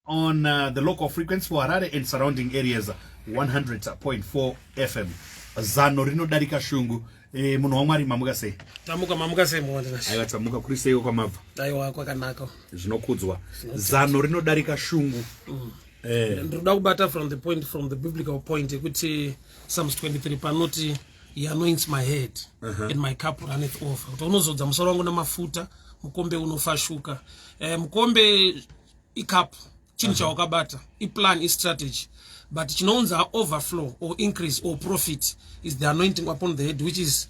on the local frequency for Harare and surrounding areas, 100.4 FM. Zano rinodarika shungu. Munhu wamwari mamuka sei? Tamuka sei muone. Aiwa tamuka kuri sei kwamabva? Aiwa kwakanaka. Zvinokudzwa. Zano rinodarika shungu. Ndoda kubata from the biblical point kuti Psalms 23 panoti he anoints my head and my cup runneth over. Unozodza musoro wangu namafuta, mukombe unofashuka. Mukombe cup chinhu chawakabata, plan, strategy. But chinounza overflow or increase or profit is the anointing upon the head, which is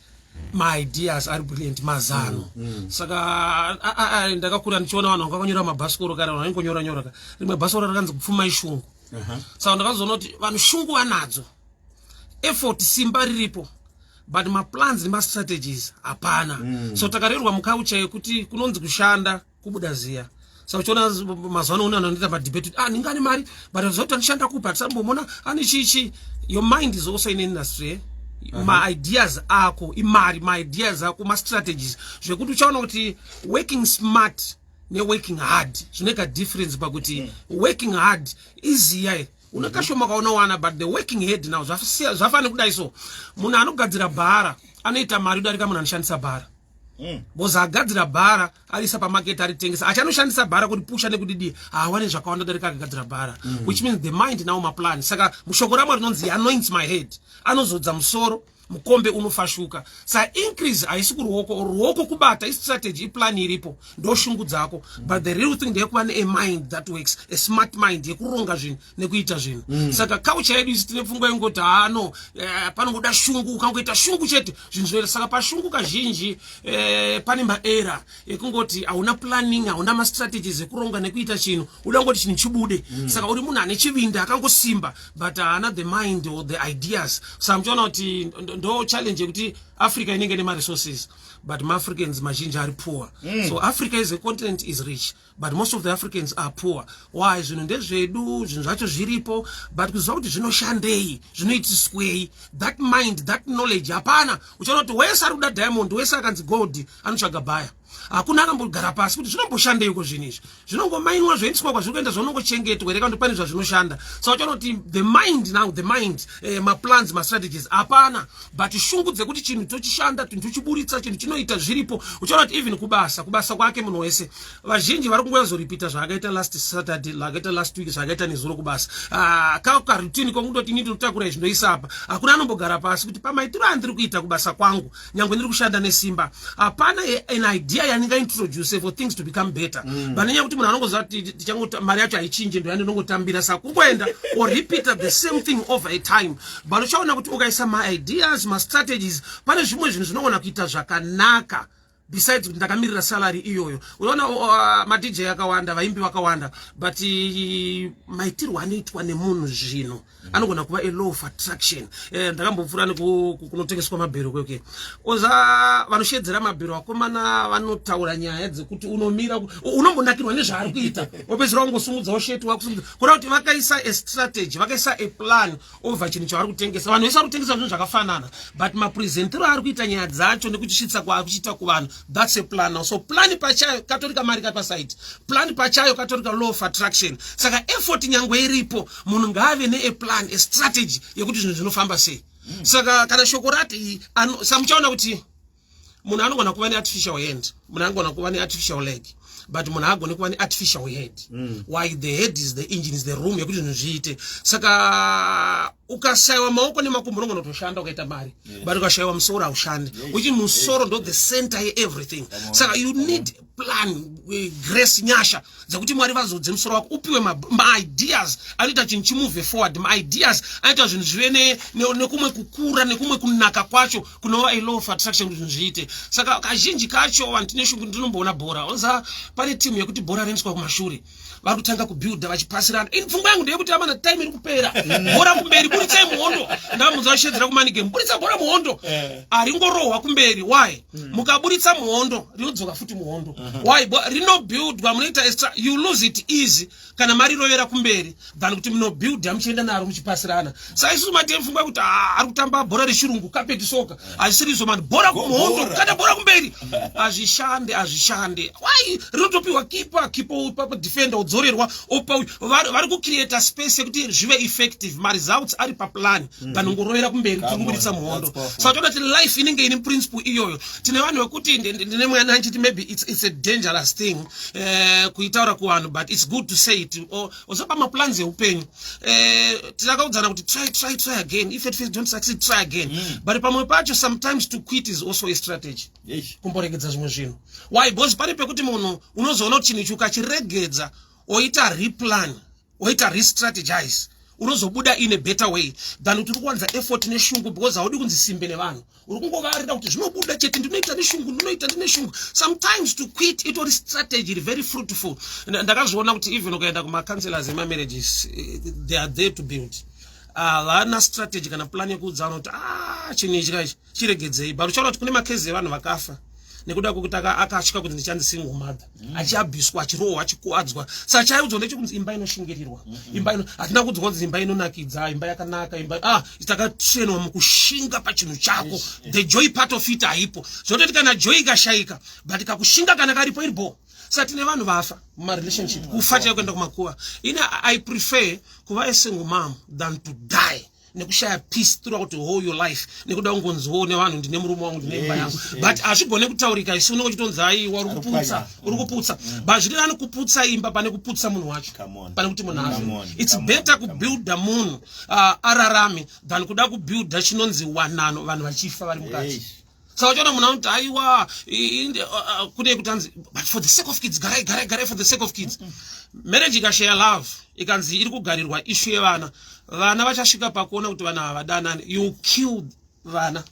my ideas are brilliant, mazano. Saka ndakakura ndichiona vanhu vakanyora mabhasikoro kana vanhu vaingonyora nyora ka. Rimwe bhasikoro rakanzi kupfuma ishungu. Saka ndakazoona kuti vanhu shungu vanadzo. Effort simba riripo. But my plans and my strategies hapana. So takarerwa mukaucha yekuti kunonzi kushanda kubuda ziya. So chona mazano unoita pa debate ningani mari but zoti nishanda kupa tsambomona chichi. Your mind is also in industry. My ideas ako imari, my ideas ako, my strategies zvekuti uchaona kuti working smart ne working hard zvinoita difference pakuti working hard easier unakashoma kaonawana but the working head now zvafana kudai so munhu anogadzira bhara anoita mari kudarika munhu anoshandisa bhara. Boza agadzira bhara alisa pa market aritengesa achanoshandisa bhara kuti pusha nekudidi awane zvakawanda darika akagadzira bhara, which means the mind now my plan. Saka mushoko ramwari rinonzi anoints my head, anozodza musoro mukombe unofashuka. Sa increase haisi kuruoko kubata strategy plan iripo ndo shungu dzako, but the real thing ndekuva a mind that works, a smart mind yekuronga zvinhu nekuita zvinhu. Saka culture yedu isitine pfungwa ingoti no panongoda shungu ukangoita shungu chete zvinhu zvoita. Saka pashungu kazhinji pane maera ekungoti hauna planning, hauna ma strategies ekuronga nekuita chinhu, uda ngoti chinhu chibude. Saka uri munhu ane chivinda akangosimba but haana the mind or the ideas. Saka muchiona kuti ndo challenge yekuti Africa inenge nema resources but Africans mazhinji are poor. So Africa as a continent is rich but most of the Africans are poor. Why? Zvinhu ndezvedu, zvinhu zvacho zviripo but kuziva kuti zvinoshandei, zvinoitiswei, that mind, that knowledge hapana. Uchaona kuti wese ari kuda diamond, wese akanzi gold anotsvaga bhaya. Hakuna akambogara pasi kuti zvinomboshandei uko zvinhu izvi. Zvinongomainwa zvoendeswa kwazviri kuenda zvinongochengetwa here kandi pane zvazvinoshanda. So uchaona kuti the mind now, the mind, my plans, my strategies hapana but shungu dzekuti chinhu tochishanda, chinhu tochiburitsa, chinhu chinoita zviripo. Uchaona kuti even kubasa kwake munhu wese vazhinji vari kungozoripita zvakaita last Saturday, zvakaita last week, zvakaita nezuro kubasa. Kauka routine kwakundoti inini totakura zvinoisa apa. Hakuna anombogara pasi kuti pamaitiro andiri kuita kubasa kwangu nyangwe ndiri kushanda nesimba hapana an idea yaninga introduce for things to become better. Banenya kuti munhu anongoziva kuti tichangoti mari yacho haichinje ndo yanondotambira saka kungoenda or repeat the same thing over a time. But uchaona kuti ukaisa my ideas, my strategies, pane zvimwe zvinhu zvinogona kuita zvakanaka. Besides ndakamirira salary iyoyo. Unaona ma DJ akawanda, vaimbi vakawanda but maitirwa anoitwa nemunhu zvino anogona kuva a law of attraction. Ndakambopfura kunotengeswa mabhero kweke. Oza vanoshedzera mabhero akomana vanotaura nyaya dzekuti unomira unombonakirwa nezvaari kuita. Wapedzera ungosumudzawo shetu wakusumudza. Kuna kuti vakaisa a strategy, vakaisa a plan over chinhu chavari kutengesa. Vanhu vese vari kutengesa zvinhu zvakafanana but mapresentero ari kuita nyaya dzacho nekuchishitsa kwakuchita kuvanhu. That's a plan now. So plan pachayo katorika mari kapa site. Plan pachayo katorika law of attraction. Saka effort nyangwe iripo munhu ngave ne a plan, a strategy yekuti zvinhu zvinofamba sei. Saka kana shokorati samuchaona kuti munhu anogona kuva ne artificial hand, munhu anogona kuva ne artificial leg but munhu agone kuva ne artificial head. Why? The head is the engine, is the room yekuti zvinhu zviite. Saka ukashaiwa maoko nemakumbo unogona kutoshanda ukaita mari but ukashaiwa musoro haushandi, which is musoro ndo the center of everything. Saka you need plan, grace, nyasha dzekuti mwari vazodze musoro wako upiwe my ideas anoita chinhu chimove forward. My ideas anoita zvinhu zvive nekumwe kukura nekumwe kunaka kwacho kunova a law of attraction kuti zvinhu zviite. Saka kazhinji kacho vanhu tine shungu ndinomboona bhora oza pane timu yekuti bhora rinoiswa kumashure vari kutanga kubuilda vachipasirana. Pfungwa yangu ndeyekuti amana time iri kupera bhora kumberi buritsai muhondo. Ndamuzashedzera kumanike buritsa bhora muhondo aringorohwa kumberi. Why? Mukaburitsa muhondo rinodzoka futi muhondo. Why? Rino build munoita extra, you lose it easy kana mari rovera kumberi than kuti muno build amuchienda naro muchipasirana. Saka isusu matei mfunga kuti ari kutamba bhora reshurungu carpet soccer asirizo man bhora kumuhondo kana bhora kumberi azvishande. Why? Rinotopiwa keeper papa defender udzorerwa opa vari kucreate space yekuti zvive effective. Ma results ari paplan than ungorovera kumberi kuti kubuditsa muhondo. Saka toda kuti life inenge ine principle iyoyo. Tine vanhu vekuti ndine mwana anchiti maybe it's a dangerous thing kuitaura kuvanhu, but it's good to say it. Osapa maplans eupenyu tinakaudzana kuti try again, if it don't succeed try again. But pamwe pacho sometimes to quit is also a strategy. Kumboregedza zvimwe zvinhu. Why? Because pane pekuti munhu unozoona kuti chinhu chukachiregedza oita replan oita restrategize unozobuda in a better way than kuti urikuwanza effort neshungu, because haudi kunzi simbe nevanhu uri kungovarida kuti zvinobuda chete ndinoita neshungu. Sometimes to quit it or strategy very fruitful. Ndakazviona kuti even ukaenda kuma counselors ema marriages they are there to build. Vana strategy kana plan yekuudzana kuti chinhu ichi chiregedzei. But uchaona kuti kune makezi evanhu vakafa nekuda kwokuti akasvika kuti ndichanzi single mother achiabhiswa achirohwa achikuwadzwa. Saka chaiudzwa ndechokunzi imba inoshingirirwa, imba ino hatina kudzwa kunzi imba inonakidza, imba yakanaka, imba takatrainwa mukushinga pachinhu chako. The joy part of it haipo. Zvototi kana joy ikashayika but kakushinga kana karipo iripo. Saka tine vanhu vafa muma relationship kufa chaiko kuenda kumakuva. I prefer kuva a single mom than to die nekushaya peace throughout the whole your life nekuda ungonziwo nevanhu ndine murume wangu ndine imba yangu. But hazvigone kutaurika isu unochitonzi aiwa uri kuputsa. But zviri nani kuputsa imba pane kuputsa munhu wacho, pane kuti munhu afe. It's better kubuilda munhu ararame than kuda kubuilda chinonzi wanano vanhu vachifa vari mukati. Saka uchiona munhu anoti aiwa kune kutanzi but for the sake of kids garai for the sake of kids. Marriage ikashare love ikanzi iri kugarirwa issue yevana, vana vachasvika pakuona kuti vana havadanani, you killed vana.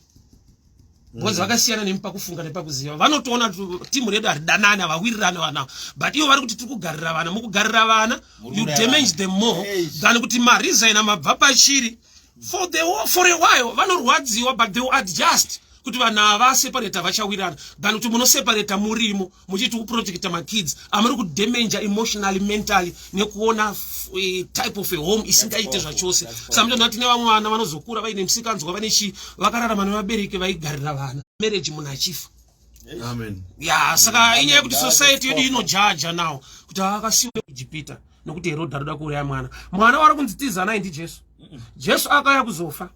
Because vakasiyana nemupakufunga nepakuziva. Vanotoona kuti timu redu haridanani havawirirani vana. But ivo vari kuti tiri kugarira vana. Mukugarira vana you damage them more than kuti marizaina mabva pachiri. For a while vanorwadziwa but they will adjust kuti vanhu ava separate vachawirana than kuti munoseparate murimo muchiti kuprotecta makids amuri kudamage emotionally mentally nekuona type of a home isingaite zvachose. Samutona tine vamwe vana vanozokura vaine musikanzwa vane chi vakararama nevabereki vaigarira vana marriage munhu achifa. Amen. Saka inyaya yekuti society yedu inojaja now kuti akasiwa Ijipita nokuti Herodhi aroda kuuraya mwana vari kunzitiza naye ndiJesu. Jesu akauya kuzofa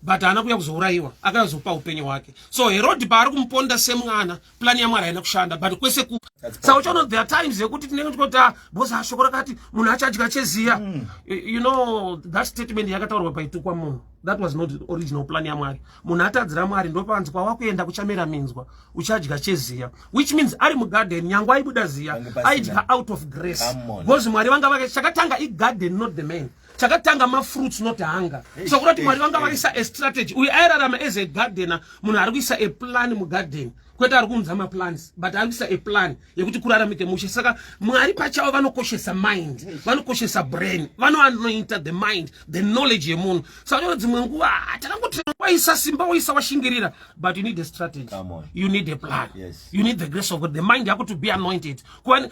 but haana kuuya kuzourayiwa, akauya kuzopa upenyu hwake. So Herodhi paari kumuponda semwana plan yaMwari haina kushanda but kwese kupa. Saka uchaona there are times yekuti tinenge tikoti boza shoko rakati munhu achadya cheziya. You know that statement yakataurwa paitukwa munhu. That was not the original plan yaMwari. Munhu atadzira Mwari ndopanzi kwawakuenda kuchamera minzwa uchadya cheziya, which means ari mugarden nyangu aibuda ziya aidya out of grace. Because Mwari vanga vake chakatanga garden not the man. Chakatanga ma fruits not hunger. So kuti Mwari vanga vaisa a strategy. We airarama as a gardener munhu ari kuisa a plan mu garden. Kwete ari kunza ma plans but ari kuisa a plan yekuti kuraramike mushe. Saka Mwari pachavo vanokoshesa mind, vanokoshesa brain, vanoanointa the mind, the knowledge yemunhu. Saka dzimwe nguva takangoti waisa simba waisa washingirira but you need a strategy. You need a plan. You need the grace of God. The mind yako to be anointed.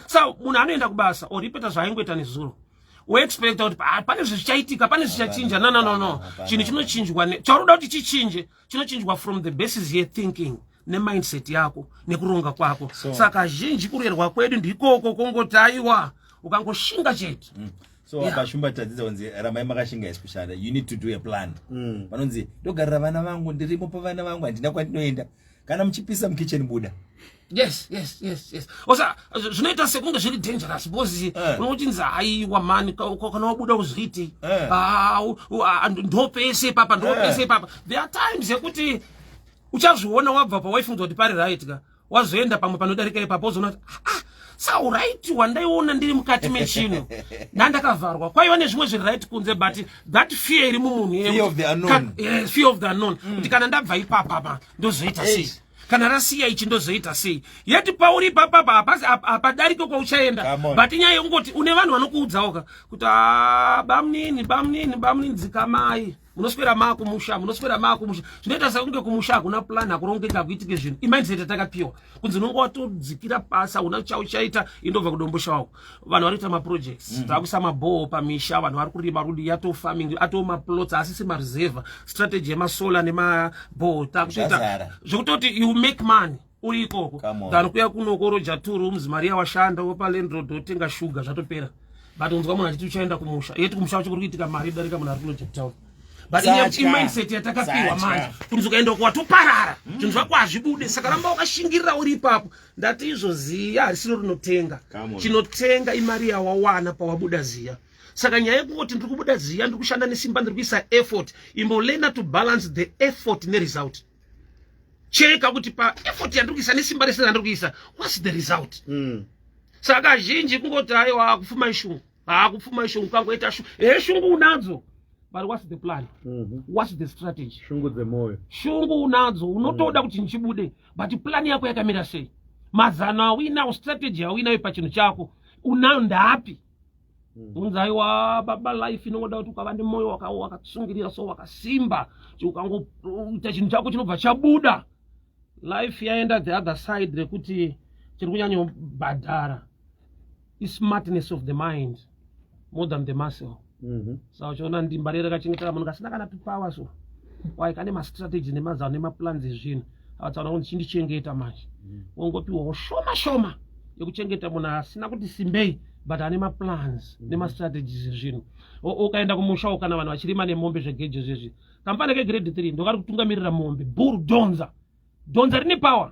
So munhu anoenda kubasa or ripeta zvaingoita nezuro. We expect kuti pane zvichaitika, pane zvichachinja. No. Chinhu chinochinjwa charoda kuti chichinje chinochinjwa from the basis here thinking ne mindset yako nekuronga kwako. Saka zhinji kurerwa kwedu ndikoko kongoti aiwa ukangoshinga chete. So abashumba tadzidza kunzi ramai makashinga especially you need to do a plan. Vanonzi ndogarira vana vangu ndirimo pa vana vangu handina kwatinoenda kana muchipisa mukitchen buda. Yes. Osa zvinoita sekunge zviri dangerous because unochinzi aiwa mani kana wabuda kuzviti ndopese papa. There are times yekuti uchazviona wabva pawaifunzwa kuti pari right ka wazoenda pamwe panodarika ipapo uzoona so right wandaiona ndiri mukati mechino ndandakavharwa kwaiva nezvimwe zviri right kunze but that fear iri mumunhu fear of the unknown kuti kana ndabva ipapa ndozoita sei, kana rasiya ichi ndozoita sei. Yeti pauri papa apadariko kwa uchaenda but inyaya yekungoti une vanhu vanokuudzawo kuti bamnini dzikamai munoswera makumusha zvinoita sekunge kumusha hakuna plan hakurongeka kuitike zvinhu imindset yatakapiwa kunzi unonge watodzikira pasi hauna chauchaita indobva kudombosha wako vanhu vari kuita maprojects takuisa mabhoho pamisha vanhu vari kurima rudi yato farming atoo maplots asisi mareserva strategy yemasola nemabhoho takutoita zvekutoti you make money uri ikoko than kuya kunoko roja 2 rooms maria washanda wopa landlord wotenga sugar zvatopera but unzwa munhu achiti uchaenda kumusha yeti kumusha wacho kuri kuitika mari darika munhu ari kuno Cape Town but imindset yatakapiwa manje kunzi ukaenda kwatoparara zvinhu zvako hazvibude saka ramba wakashingirira uri ipapo ndati izvoziya harisiro rinotenga chinotenga imari yawawana pawabuda ziya saka nyaya yekungoti ndiri kubuda ziya ndiri kushanda nesimba ndiri kuisa effort imbolena to balance the effort neresult cheka kuti pa effort yandiri kuisa nesimba rese randiri kuisa what's the result saka zhinji kungoti aiwa kufuma ishungu kangoita shungu unadzo but what's the plan what's the strategy shungu dzemoyo shungu unadzo unotoda kuti nchibude but plan yako yakamira sei mazano awinawo strategy awinayo pachinhu chako unayo ndapi unzaiwa baba life inongoda kuti ukava nemoyo wakatsungirira so wakasimba ukangoita chinhu chako chinobva chabuda life yaenda the other side rekuti chiri kunyanya bhadhara ismartness of the mind more than the muscle saka chiona ndimba rere rakachengetera munhu kasina kana tupawa so waikane mastrategy nemazano nemaplans ezvinhu avatsaona kuti chindichengeta manje wongopiwawo shoma yekuchengeta munhu asina kuti simbei but ane maplans nemastrategies ezvinhu ukaenda kumusha kana vanhu vachirima nemombe zvegejo zvezvi kampani kegrade 3 ndokari kutungamirira mombe bull donza rine power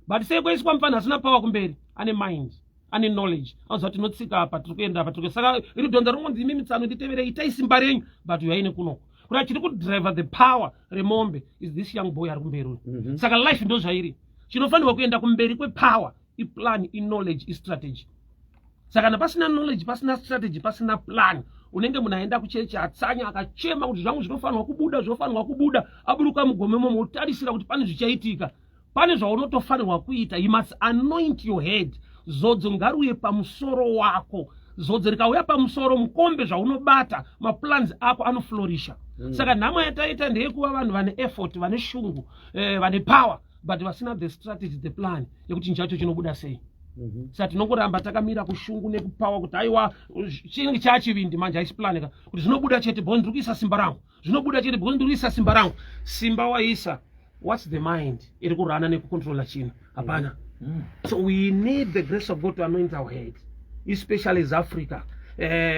but sei kwaiswa mufana asina power kumberi ane mind ane knowledge auza kuti tinotsika apa tiri kuenda apa tiri saka iri donza rinonzi imi mitsano nditevere itai simba renyu but yaine kunoko kuti achiri kudriver the power remombe is this young boy ari kumberi uyu saka life ndo zvairi chinofanirwa kuenda kumberi kwepower iplan iknowledge istrategy saka napasina knowledge pasina strategy pasina plan unenge munhu aenda kuchechi atsanya akachema kuti zvangu zvinofanirwa kubuda aburuka mugomemo motarisira kuti pane zvichaitika pane zvaunotofanirwa kuita you must anoint your head zodzo ngaruye pamusoro wako zodzo rikauya pamusoro mukombe zvaunobata maplans ako anoflorisha saka nhamo yataita ndeyekuva vanhu vane effort vane shungu vane power but vasina the strategy the plan yekuti chinhu chacho chinobuda sei saka tinongoramba takamira kushungu nekupawa kuti aiwa chinenge chachivindi manje haisiplanika kuti zvinobuda chete bhozi ndiri kuisa simba rangu zvinobuda chete bhozi ndiri kuisa simba rangu simba waisa what's the mind iri kurana nekucontrola chino hapana so we need the grace of God to anoint our head especially as Africa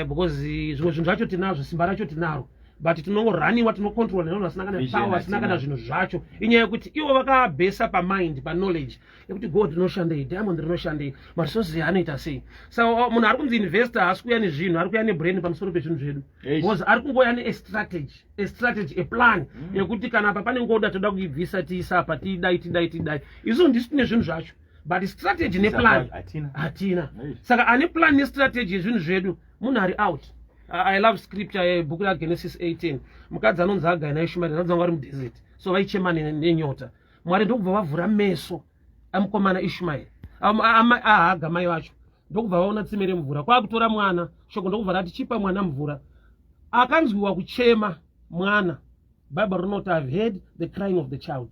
because zvimwe zvinhu zvacho tinazvo simba racho tinaro but tinongoraniwa tinocontrola nevanhu vasina kana power vasina kana zvinhu zvacho inyaya yekuti ivo vakabhesa pamind paknowledge yekuti God rinoshandei diamond rinoshandei maresources anoita sei saka munhu ari kunzi investor haasi kuuya nezvinhu ari kuuya nebrain pamusoro pezvinhu zvedu because ari kungoya nestrategy aplan yekuti kana apa pane ngoda toda kuibvisa tiisa apa tidai izvo ndisi tine zvinhu zvacho but strategy neplan hatina saka ane plan nestrategy yezvinhu zvedu munhu ari out I love scripture book la Genesis 18 mukadzi anonzi Hagai naishmaeri anonzi vari mudesert so vaichema nenyota mwari ndokubva vavhura meso amukomana Ishmaeri Haga mai vacho ndokubva vaona tsime remvura kwakutora mwana shoko ndokubva rati chipa mwana mvura akanzwiwa kuchema mwana Bible rinoti I've heard the crying of the child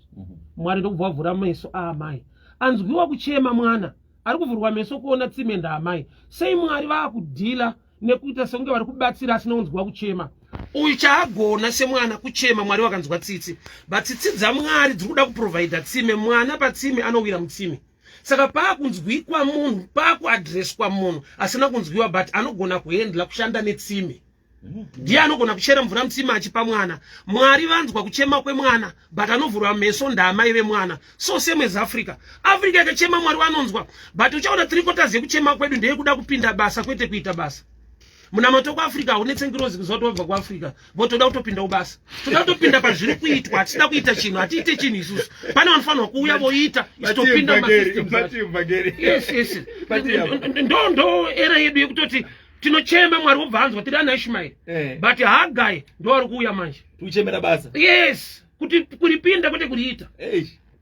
mwari ndokubva vavhura meso amai anzwiwa kuchema mwana ari kuvhurwa meso kuona tsime ndaamai sei mwari vaakudhila nekuita sekunge vari kubatsira asina kunzwa kuchema uyu chaagona semwana kuchema mwari wakanzwa tsitsi but tsitsi dzamwari dziri kuda kuprovhaidha tsime mwana patsime anowira mutsime saka paakunzwikwa munhu paakuadhireswa munhu asina kunzwiwa but anogona kuhendla kushanda netsime ndiye anogona kuchera mvura mutsime achipa mwana mwari vanzwa kuchema kwemwana but anovhurwa meso ndaamai vemwana so same as Africa ikachema mwari vanonzwa but uchaona 3/4 yekuchema kwedu ndeyekuda kupinda basa kwete kuita basa munamato kuAfrica haunetsengirozi kuzotobva kuAfrica votoda kutopinda ubasa toda kutopinda pazviri kuitwa hatisina kuita chinhu hatiite chinhu isusu pane vanofanirwa kuuya voita ichitopinda ndo era yedu yekutoti tinochema mwari wobva anzwa tiri ana Ishmaeri but Hagai ndo ari kuuya manje tuchemera basa yes kuti kuripinda kwete kuriita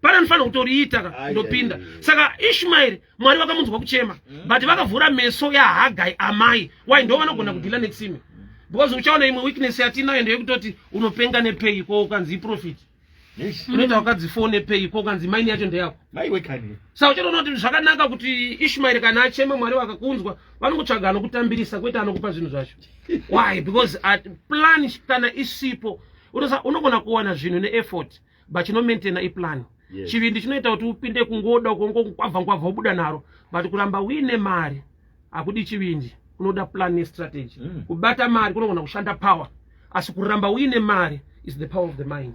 pana anofanira kutoriita ndopinda saka Ishmaeri mwari vakamunzwa kuchema but vakavhura meso yaHagai amai wai ndo vanogona kudhila netsime because uchaona imwe weakness yatinayo ndeyekutoti unopenga nepay ko ukanzi profit unoita wakadzifone pay ko ukanzi maini yacho ndeyako maiwekani saka uchaona kuti zvakanaka kuti Ishmael kana achema Mwari wakakunzwa vanongotsvaga anokutambirisa kwete anokupa zvinhu zvacho. Why? Because plan kana isipo unogona kuwana zvinhu neeffort but chino maintain iplan. Chivindi chinoita kuti upinde kungoda kwabva ubuda naro but kuramba uine mari akudi chivindi unoda plan ne strategy. Kubata mari kunogona kushanda power asi kuramba uine mari is the power of the mind.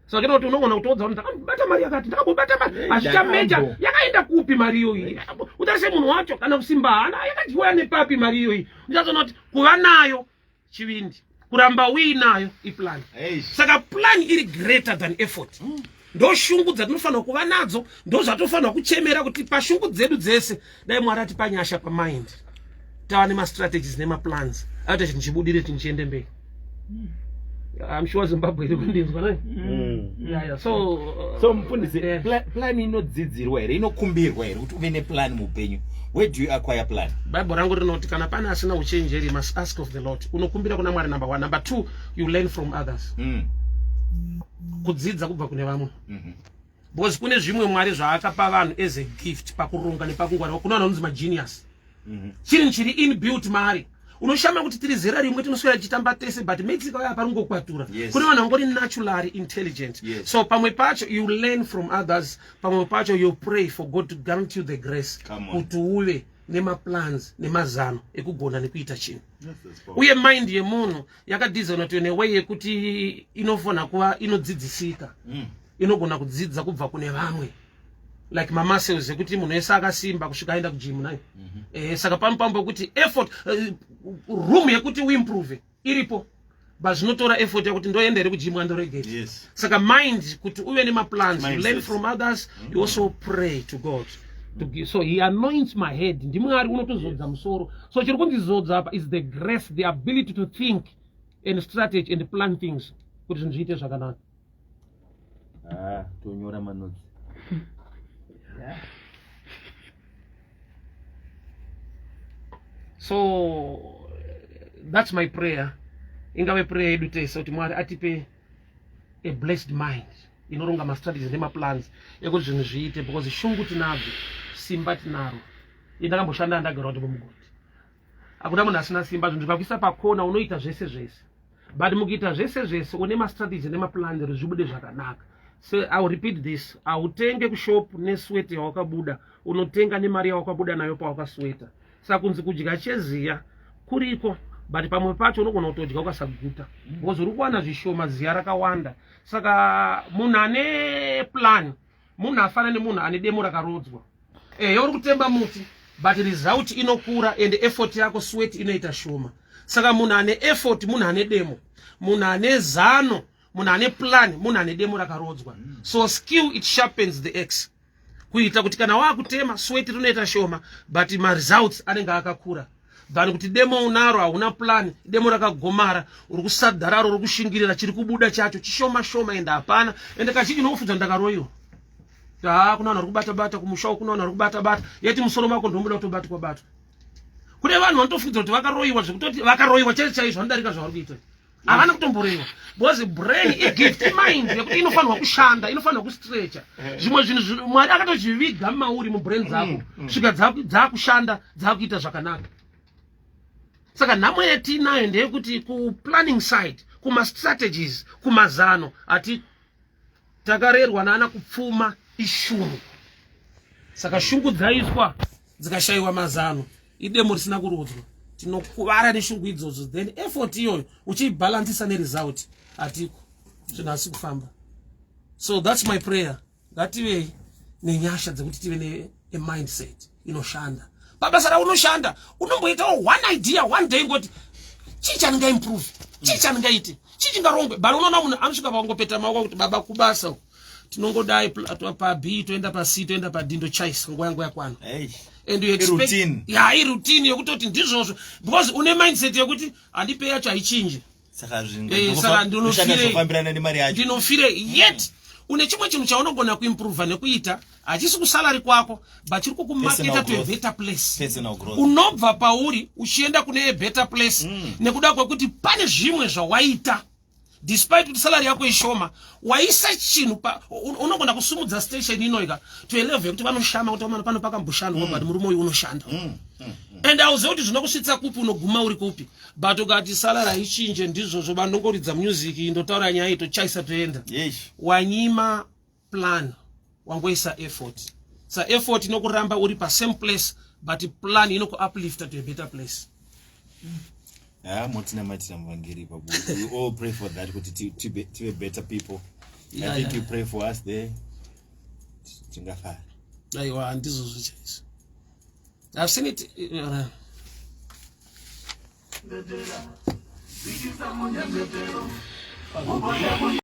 So kero kuti unogona kutodza kuti ndakabata mari yakati ndakabata mari ashita meja yakaenda kupi mari iyoyi utarise munhu wacho kana kusimba ana yakadyiwa nepapi mari iyoyi ndichazoona kuti kuva nayo chivindi kuramba uinayo iplan. Saka plan iri greater than effort. Ndo shungu dzatinofanira kuva nadzo ndo zvatofanira kuchemera kuti pashungu dzedu dzese dai Mwari atipa nyasha pamind tava nema strategies nema plans ati tinchibudire tinchiende mberi. I'm sure Zimbabwe iri kundinzwa naye. Yeah. So mfundisi plan inodzidzirwa here inokumbirwa here kuti uve neplan muupenyu. Where do you acquire plan? Bible rangu rinoti kana pana asina uchenjeri must ask of the Lord. Unokumbira kuna Mwari number 1. Number 2, you learn from others. Kudzidza kubva kune vamwe. Because kune zvimwe Mwari zvaakapa vanhu as a gift pakuronga nepakungwara kuna vanhu vanonzi genius. Chiri inbuilt mari. Unoshama kuti tiri zera rimwe tinoswera chitamba tese but Mexico yaparungokwatura. Kune vanhu vangori naturally intelligent. So pamwe pacho you learn from others, pamwe pacho you pray for God to grant you the grace kuti uve nema plans nemazano ekugona nekuita chinhu. Uye mind yemunhu yakadesignwa kuti way yekuti inofana kuva inodzidzisika. Inogona kudzidza kubva kune vamwe. Like mama says kuti munhu wese akasimba kusvika aenda kugym nayo. Saka pamupambo kuti effort room yekuti uimprove iripo but zvinotora effort yakuti ndoendere kugym andoregera. Saka mind kuti uve nema plans, you learn from others, you also pray to God. So he anoints my head. Ndimwari unotozodza musoro. So chiri kundizodza apa is the grace, the ability to think and strategy and plan things kuti zvinhu zviite zvakanaka. Tonyora manodzi. So that's my prayer. Ingave prayer yedu tese kuti Mwari atipe a blessed mind inoronga ma strategies nema plans ekuti zvinhu zviite because shungu tinabve simba tinaro. Ndakamboshanda ndagara kuti mumugoti. Akuna munhu asina simba zvinhu zvikakuisa pakona unoita zvese. But mukuita zvese une ma strategies nema plans zvibude zvakanaka. So I will repeat this. Autenge kushop nesweat yawakabuda, unotenga nemari yawakabuda nayo pawakasweta. Saka kunzi kudya cheziya kuriko but pamwe pacho unogona kutodya ukasaguta. Because uri kuwana zvishoma ziya rakawanda. Saka munhu ane plan, munhu afana nemunhu ane demo rakarodzwa. Uri kutemba muti but result inokura and effort yako sweat inoita shoma. Saka munhu ane effort, munhu ane demo, munhu ane zano, munhu ane plan, munhu ane demo rakarodzwa. So skill it sharpens the axe. Kuita kuti kana wakutema sweat rinoita shoma but ma results anenge akakura. Than kuti demo unaro hauna plan, demo rakagomara, uri kusadhararo, uri kushingirira chiri kubuda chacho chishoma enda hapana, ende kazhinji unofudza ndakaroiwa. Kuna vanhu vari kubata kumusha, kuna vanhu vari kubata yeti musoro mako ndombuda kutobata kwabatwa. Kune vanhu vanotofudza kuti vakaroiwa zvekutoti vakaroiwa chaizvo vanodarika zvavari kuita. Havana kutomboreiwa. Because brain a gift mind yekuti inofanirwa kushanda, inofanirwa kustretcha. Zvimwe zvinhu Mwari akatozviviga mumauri mubrain dzako. Svika dzakushanda, dzakuita zvakanaka. Saka nhamo yatinayo ndeyekuti ku planning side, kuma strategies, kumazano ati takarerwa naana kupfuma ishungu. Saka shungu dzaiswa dzikashayiwa mazano, idemo risina kurodzwa. Tinokuvara neshungu idzodzo, then effort iyoyo uchiibalansisa neresult atiko zvinhu asi kufamba. So that's my prayer. Ngative nenyasha dzekuti tive ne-mindset inoshanda. Babasa raunoshanda unomboita one idea one day ngoti chicha ndingaimprove, chicha ndingaite, chichi ngarongwe. Bali unoona munhu anosvika pangopeta maoko kuti baba kubasa tinongodai pa B toenda pa C toenda pa D ndo chaisa nguva yangu yakwana. And you expect routine. Routine yokutoti ndizvozvo because une mindset yekuti andipe yacho haichinji. Saka ndinofire yet une chimwe chinhu chaunogona kuimprove nekuita hachisi kusalary kwako but chiri kukumaketa to a better place. Unobva pauri uchienda kune a better place nekuda kwekuti pane zvimwe zvawaita despite kuti salary yako ishoma waisa chinhu unogona kusumudza station inoika to a level yekuti vanoshama kuti pano pakamboshandwa but murume uyu unoshanda. And auziva kuti zvinokusvitsa kupi unoguma uri kupi but ukati salary haichinje ndizvozvo vanongoridza music indotaura nyaya itochaisa toenda wanyima plan wangoisa effort. Sa effort inokuramba uri pa same place but plan inokuuplifta to a better place. Motina matina mvangeri pabu. We all pray for that to be better people. I think you pray for us there. Chingafari. Aiwa ndizo zvichaizvo. I've seen it.